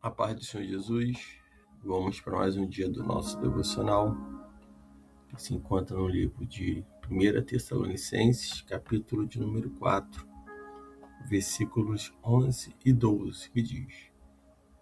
A paz do Senhor Jesus, vamos para mais um dia do nosso devocional, que se encontra no livro de 1 Tessalonicenses, capítulo de número 4, versículos 11 e 12, que diz: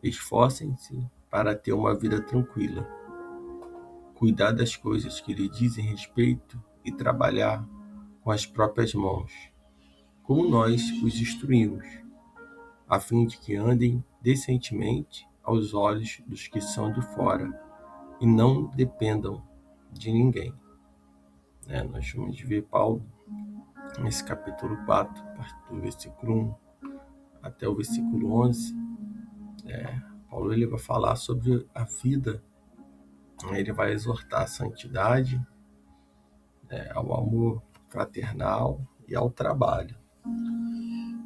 Esforcem-se para ter uma vida tranquila, cuidar das coisas que lhe dizem respeito e trabalhar com as próprias mãos, como nós os instruímos, a fim de que andem decentemente aos olhos dos que são de fora e não dependam de ninguém. Nós vamos ver Paulo nesse capítulo 4, a partir do versículo 1 até o versículo 11. Paulo ele vai falar sobre a vida, ele vai exortar a santidade, ao amor fraternal e ao trabalho.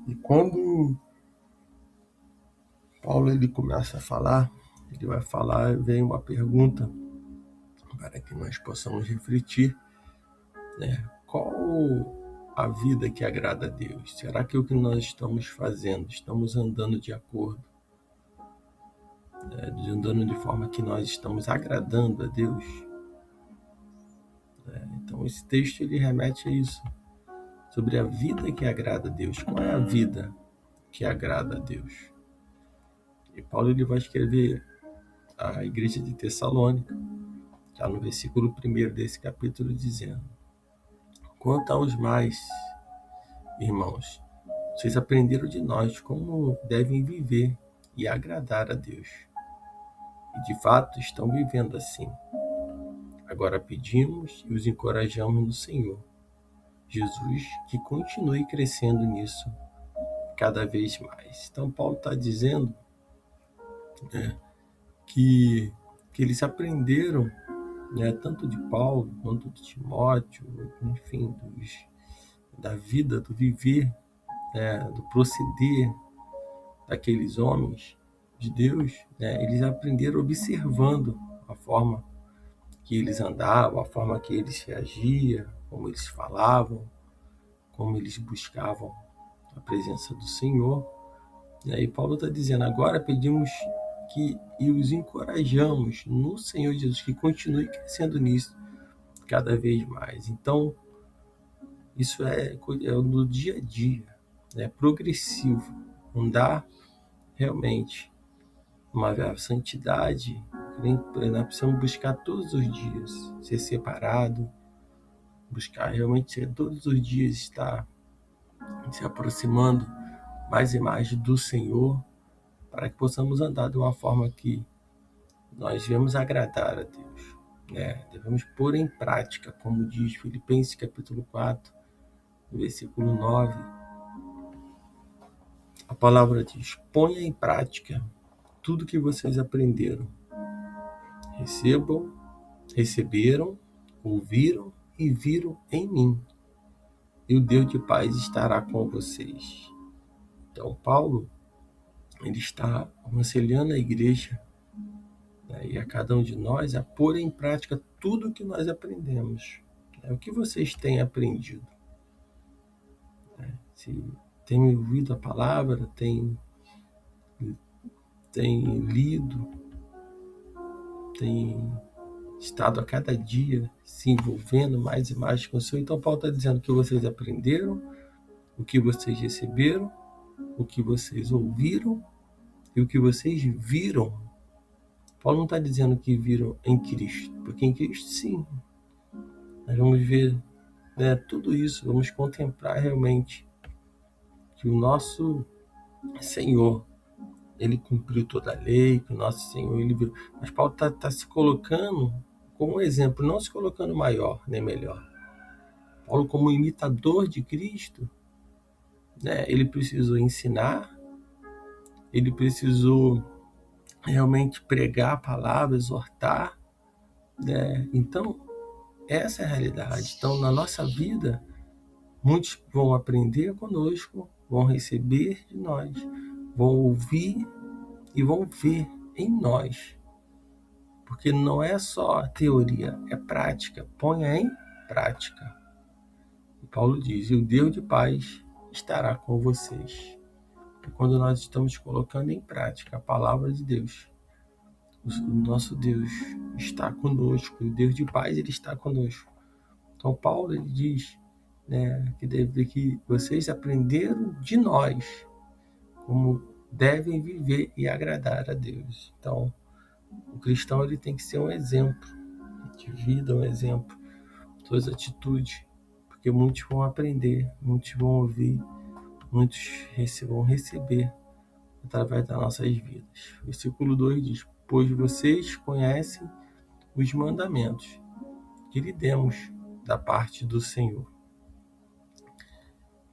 E quando Paulo ele começa a falar, ele vai falar, vem uma pergunta para que nós possamos refletir, qual a vida que agrada a Deus? Será que o que nós estamos fazendo, estamos andando de acordo, andando de forma que nós estamos agradando a Deus? Então esse texto ele remete a isso, sobre a vida que agrada a Deus. Qual é a vida que agrada a Deus? E Paulo ele vai escrever à igreja de Tessalônica, já no versículo 1 desse capítulo, dizendo: Quanto aos mais, irmãos, vocês aprenderam de nós como devem viver e agradar a Deus. E de fato estão vivendo assim. Agora pedimos e os encorajamos no Senhor Jesus que continue crescendo nisso cada vez mais. Então Paulo está dizendo, que eles aprenderam, tanto de Paulo quanto de Timóteo, enfim, da vida, do viver, do proceder daqueles homens de Deus, eles aprenderam observando a forma que eles andavam, a forma que eles reagiam, como eles falavam, como eles buscavam a presença do Senhor. E Paulo está dizendo: agora pedimos e os encorajamos no Senhor Jesus, que continue crescendo nisso cada vez mais. Então, isso é no dia a dia, é progressivo, andar realmente uma santidade. Nós precisamos buscar todos os dias ser separado, buscar realmente todos os dias estar se aproximando mais e mais do Senhor, para que possamos andar de uma forma que nós devemos agradar a Deus. Devemos pôr em prática, como diz Filipenses capítulo 4, versículo 9. A palavra diz: ponha em prática tudo que vocês aprenderam, receberam, ouviram e viram em mim, e o Deus de paz estará com vocês. Então Paulo ele está aconselhando a igreja, e a cada um de nós a pôr em prática tudo o que nós aprendemos. O que vocês têm aprendido? Se tem ouvido a palavra, tem lido, tem estado a cada dia se envolvendo mais e mais com o Senhor. Então Paulo está dizendo o que vocês aprenderam, o que vocês receberam, o que vocês ouviram e o que vocês viram. Paulo não está dizendo que viram em Cristo, porque em Cristo sim, nós vamos ver, tudo isso, vamos contemplar realmente que o nosso Senhor, ele cumpriu toda a lei, que o nosso Senhor, ele viu. Mas Paulo está se colocando como exemplo, não se colocando maior nem melhor. Paulo, como imitador de Cristo, ele precisou ensinar, ele precisou realmente pregar a palavra, exortar. Então, essa é a realidade. Então, na nossa vida, muitos vão aprender conosco, vão receber de nós, vão ouvir e vão ver em nós. Porque não é só teoria, é prática. Ponha em prática. E Paulo diz: e o Deus de paz estará com vocês. é quando nós estamos colocando em prática a palavra de Deus. O nosso Deus está conosco, o Deus de paz, ele está conosco. Então Paulo, ele diz, né, que vocês aprenderam de nós como devem viver e agradar a Deus. Então, o cristão, ele tem que ser um exemplo de vida, um exemplo de suas atitudes, porque muitos vão aprender, muitos vão ouvir, muitos vão receber através das nossas vidas. Versículo 2 diz: pois vocês conhecem os mandamentos que lhe demos da parte do Senhor.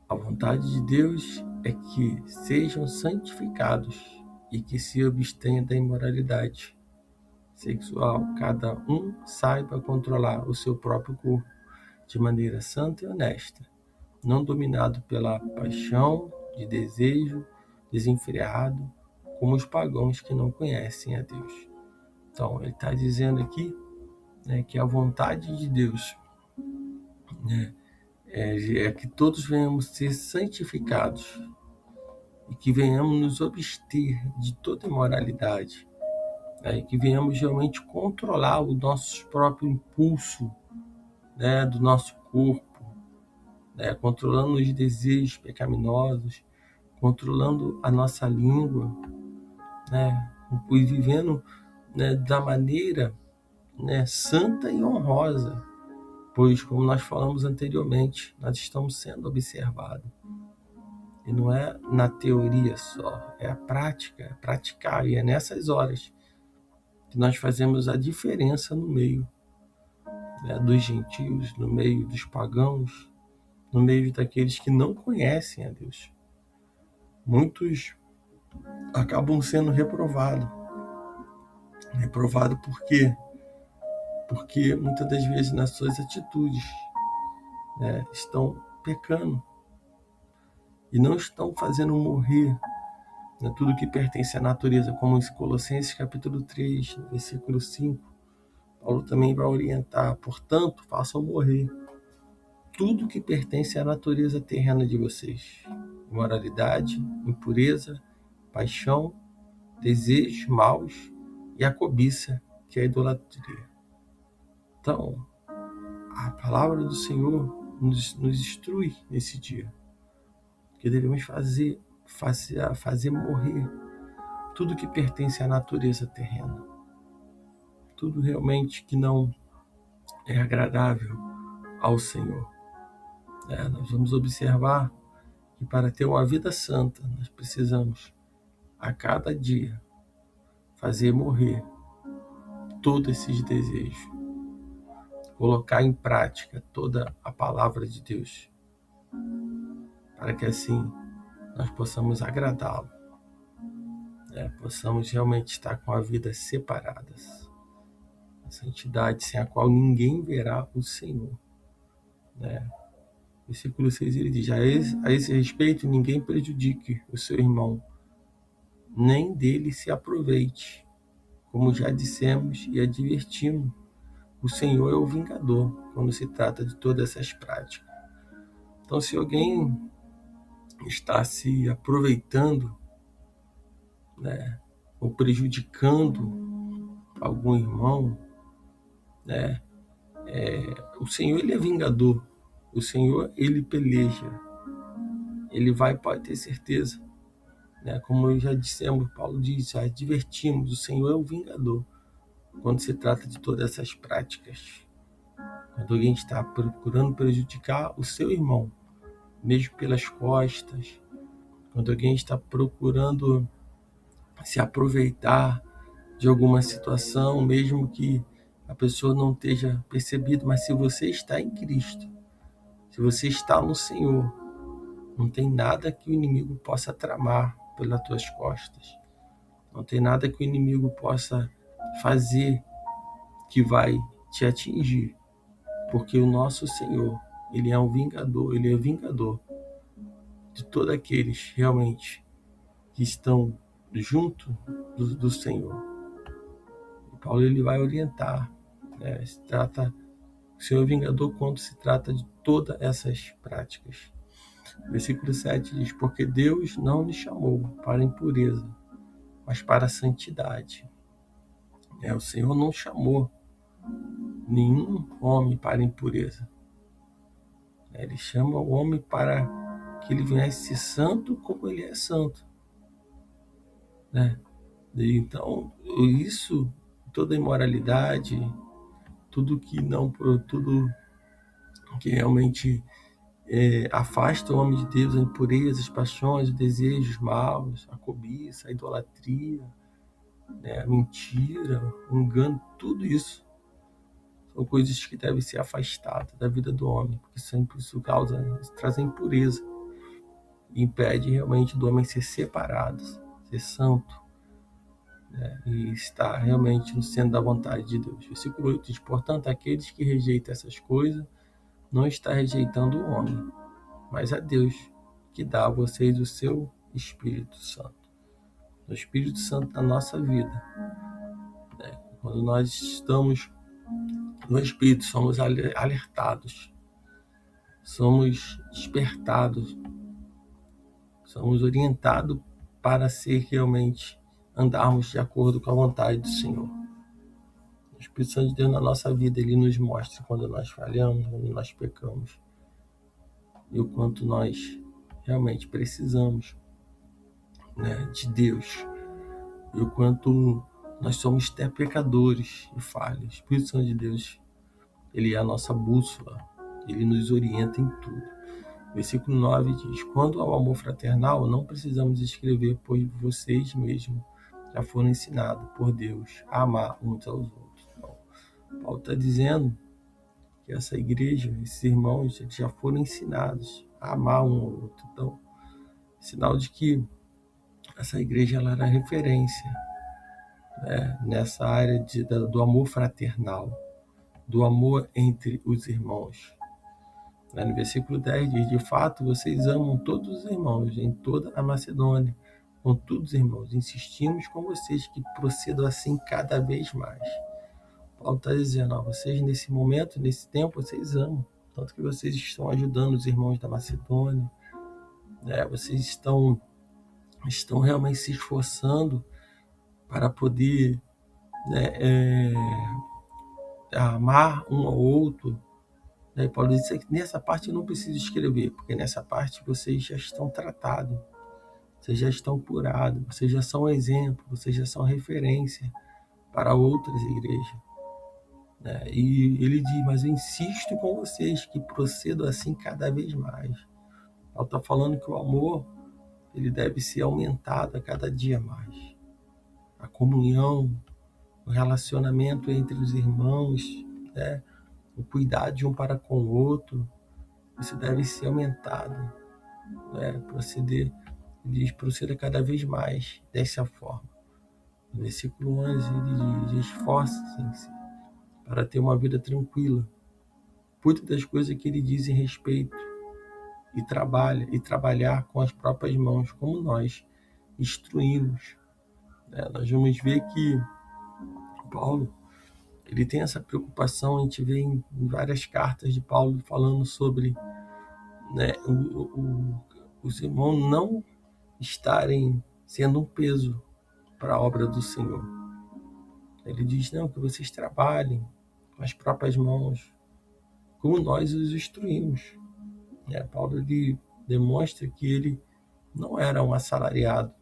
A vontade de Deus é que sejam santificados e que se abstenham da imoralidade sexual. Cada um saiba controlar o seu próprio corpo de maneira santa e honesta, não dominado pela paixão de desejo desenfreado, como os pagãos que não conhecem a Deus. Então, ele está dizendo aqui, né, que a vontade de Deus, né, é que todos venhamos ser santificados e que venhamos nos abster de toda imoralidade, né, e que venhamos realmente controlar o nosso próprio impulso, né, do nosso corpo, né, controlando os desejos pecaminosos, controlando a nossa língua, né, e vivendo, né, da maneira, né, santa e honrosa, pois, como nós falamos anteriormente, nós estamos sendo observados. E não é na teoria só, é a prática, é praticar. E é nessas horas que nós fazemos a diferença no meio, né, dos gentios, no meio dos pagãos, no meio daqueles que não conhecem a Deus. Muitos acabam sendo reprovados. Reprovado por quê? Porque muitas das vezes nas suas atitudes, né, estão pecando e não estão fazendo morrer, né, tudo que pertence à natureza, como em Colossenses capítulo 3, versículo 5. Paulo também vai orientar: portanto, façam morrer tudo que pertence à natureza terrena de vocês: imoralidade, impureza, paixão, desejos maus e a cobiça, que é a idolatria. Então, a palavra do Senhor nos instrui nesse dia que devemos fazer morrer tudo que pertence à natureza terrena, tudo realmente que não é agradável ao Senhor. Nós vamos observar que para ter uma vida santa, nós precisamos a cada dia fazer morrer todos esses desejos, colocar em prática toda a palavra de Deus, para que assim nós possamos agradá-lo, possamos realmente estar com a vida separadas, a santidade sem a qual ninguém verá o Senhor. Versículo 6, ele diz: a esse respeito, ninguém prejudique o seu irmão, nem dele se aproveite. Como já dissemos e advertimos, o Senhor é o vingador quando se trata de todas essas práticas. Então, se alguém está se aproveitando, né, ou prejudicando algum irmão, né, o Senhor, ele é vingador. O Senhor, ele peleja. Ele pode ter certeza. Né? Como já dissemos, Paulo diz, já advertimos, o Senhor é o vingador quando se trata de todas essas práticas. Quando alguém está procurando prejudicar o seu irmão, mesmo pelas costas, quando alguém está procurando se aproveitar de alguma situação, mesmo que a pessoa não esteja percebido, mas se você está em Cristo, se você está no Senhor, não tem nada que o inimigo possa tramar pelas tuas costas. Não tem nada que o inimigo possa fazer que vai te atingir, porque o nosso Senhor, ele é um vingador, ele é vingador de todos aqueles realmente que estão junto do Senhor. E Paulo, ele vai orientar, né? O Senhor é vingador quando se trata de todas essas práticas. Versículo 7 diz: porque Deus não nos chamou para a impureza, mas para a santidade. O Senhor não chamou nenhum homem para a impureza. Ele chama o homem para que ele viesse ser santo como ele é santo. Então, isso, toda imoralidade, tudo que realmente afasta o homem de Deus, a impureza, as paixões, os desejos maus, a cobiça, a idolatria, a mentira, o engano, tudo isso são coisas que devem ser afastadas da vida do homem, porque sempre isso traz a impureza e impede realmente do homem ser separado, ser santo, e estar realmente no centro da vontade de Deus. Versículo 8 diz: portanto, aqueles que rejeitam essas coisas não está rejeitando o homem, mas a Deus, que dá a vocês o seu Espírito Santo. O Espírito Santo na nossa vida. Quando nós estamos no Espírito, somos alertados, somos despertados, somos orientados para ser realmente andarmos de acordo com a vontade do Senhor. O Espírito Santo de Deus na nossa vida, ele nos mostra quando nós falhamos, quando nós pecamos, e o quanto nós realmente precisamos de Deus, e o quanto nós somos até pecadores e falhos. O Espírito Santo de Deus, ele é a nossa bússola, ele nos orienta em tudo. Versículo 9 diz: quando ao amor fraternal, não precisamos escrever, pois vocês mesmos já foram ensinados por Deus a amar uns aos outros. Então, Paulo está dizendo que essa igreja, esses irmãos, eles já foram ensinados a amar um ao outro. Então, sinal de que essa igreja ela era referência nessa área do amor fraternal, do amor entre os irmãos. No versículo 10 diz: de fato, vocês amam todos os irmãos em toda a Macedônia. Contudo, irmãos, insistimos com vocês que procedam assim cada vez mais. Paulo está dizendo: vocês nesse momento, nesse tempo, vocês amam. Tanto que vocês estão ajudando os irmãos da Macedônia. Vocês estão realmente se esforçando para poder amar um ao outro. Paulo diz que nessa parte eu não preciso escrever, porque nessa parte vocês já estão tratados, vocês já estão curados, vocês já são exemplo, vocês já são referência para outras igrejas. E ele diz: mas eu insisto com vocês que procedam assim cada vez mais. Paulo está falando que o amor ele deve ser aumentado a cada dia mais. A comunhão, o relacionamento entre os irmãos, o cuidar de um para com o outro, isso deve ser aumentado. Proceda cada vez mais dessa forma. No versículo 11 ele diz: esforcem-se para ter uma vida tranquila. Cuide das coisas que ele diz em respeito e trabalhar com as próprias mãos, como nós instruímos. Nós vamos ver que Paulo ele tem essa preocupação. A gente vê em várias cartas de Paulo falando sobre os irmãos não estarem sendo um peso para a obra do Senhor. Ele diz: não, que vocês trabalhem com as próprias mãos, como nós os instruímos. Paulo ele demonstra que ele não era um assalariado,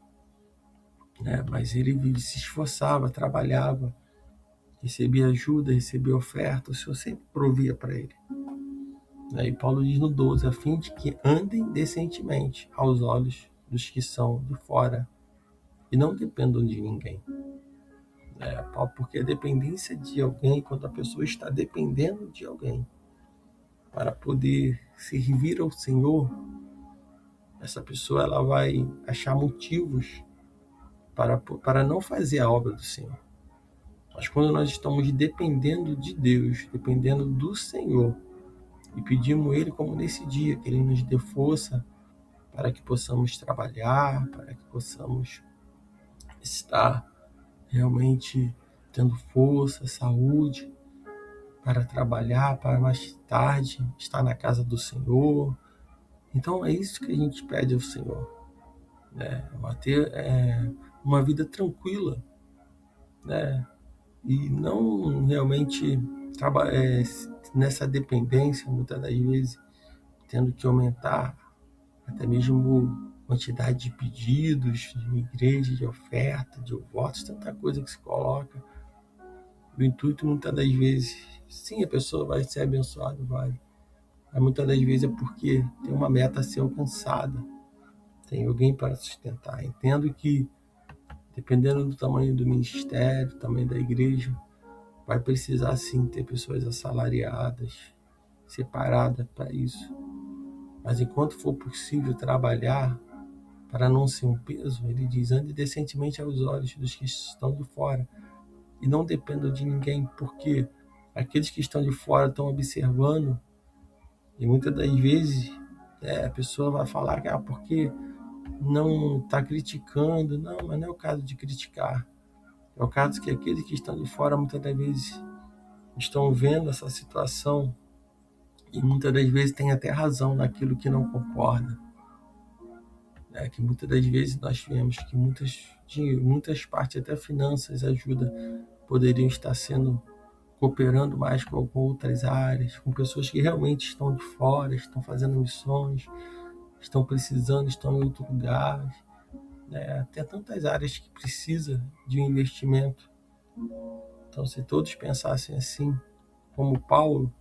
mas ele se esforçava, trabalhava, recebia ajuda, recebia oferta, o Senhor sempre provia para ele. E Paulo diz no 12: a fim de que andem decentemente aos olhos dos que são de fora e não dependam de ninguém. Porque a dependência de alguém, quando a pessoa está dependendo de alguém para poder servir ao Senhor, essa pessoa ela vai achar motivos para não fazer a obra do Senhor. Mas quando nós estamos dependendo de Deus, dependendo do Senhor, e pedimos Ele, como nesse dia, que Ele nos dê força para que possamos trabalhar, para que possamos estar realmente tendo força, saúde, para trabalhar, para mais tarde estar na casa do Senhor, Então é isso que a gente pede ao Senhor, né? A ter uma vida tranquila, né? E não realmente nessa dependência, muitas das vezes, tendo que aumentar até mesmo quantidade de pedidos de igreja, de oferta, de votos, tanta coisa que se coloca. O intuito, muitas das vezes, sim, a pessoa vai ser abençoada, vai. Mas muitas das vezes é porque tem uma meta a ser alcançada, tem alguém para sustentar. Entendo que, dependendo do tamanho do ministério, tamanho da igreja, vai precisar sim ter pessoas assalariadas, separadas para isso. Mas enquanto for possível trabalhar para não ser um peso, ele diz: ande decentemente aos olhos dos que estão de fora e não dependam de ninguém, porque aqueles que estão de fora estão observando e muitas das vezes a pessoa vai falar que porque não está criticando. Não, mas não é o caso de criticar. É o caso que aqueles que estão de fora muitas das vezes estão vendo essa situação e muitas das vezes têm até razão naquilo que não concorda. Que muitas das vezes nós vemos que muitas partes, até finanças, ajuda, poderiam estar sendo cooperando mais com outras áreas, com pessoas que realmente estão de fora, estão fazendo missões, estão precisando, estão em outro lugar. Tem tantas áreas que precisa de um investimento. Então, se todos pensassem assim, como Paulo,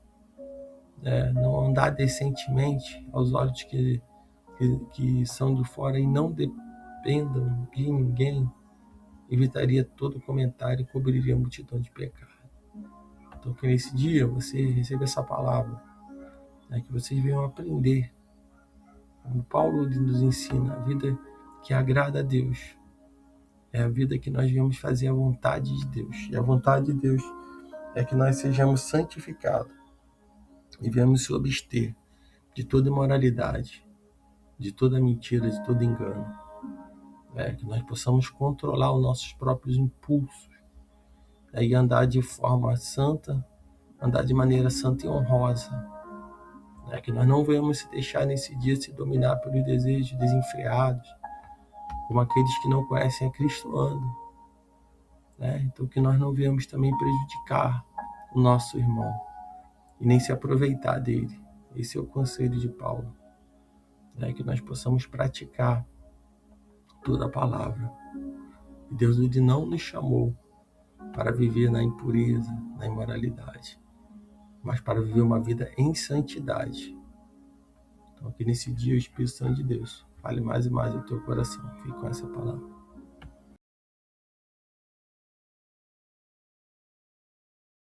não andar decentemente aos olhos que são de fora e não dependam de ninguém, evitaria todo comentário e cobriria a multidão de pecado. Então, que nesse dia você receba essa palavra, que vocês venham aprender, como Paulo nos ensina, a vida que agrada a Deus é a vida que nós viemos fazer a vontade de Deus. E a vontade de Deus é que nós sejamos santificados e viemos se abster de toda imoralidade, de toda mentira, de todo engano. Que nós possamos controlar os nossos próprios impulsos, e andar de forma santa, andar de maneira santa e honrosa. Que nós não venhamos se deixar nesse dia se dominar pelos desejos desenfreados, como aqueles que não conhecem a Cristo andam. Então que nós não venhamos também prejudicar o nosso irmão e nem se aproveitar dele. Esse é o conselho de Paulo. Que nós possamos praticar toda a palavra. E Deus ele não nos chamou para viver na impureza, na imoralidade, mas para viver uma vida em santidade. Então que nesse dia o Espírito Santo de Deus fale mais e mais ao teu coração. Fique com essa palavra.